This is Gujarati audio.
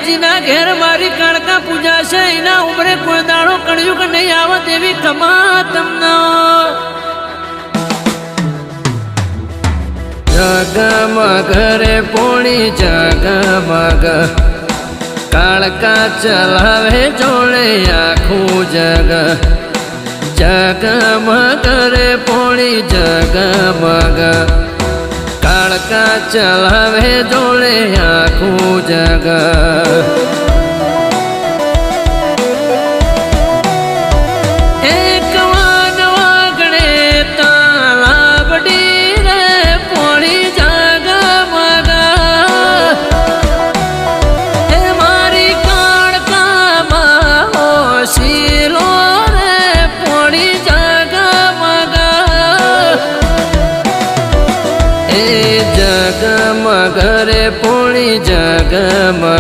જેના ઘેર મારી કાળકા પૂજા છે એના ઉમરે કોઈ દાડો કળિયુગ નહીં આવે તેવી કમા તમને જગમગ રે પોણી જગમગ કાળકા ચલાવે જોડે આખું જગ જગમગ રે પોણી જગમગ કાળકા ચલાવે જોડે આખું જગ જગમગ રે પોણી જગમગ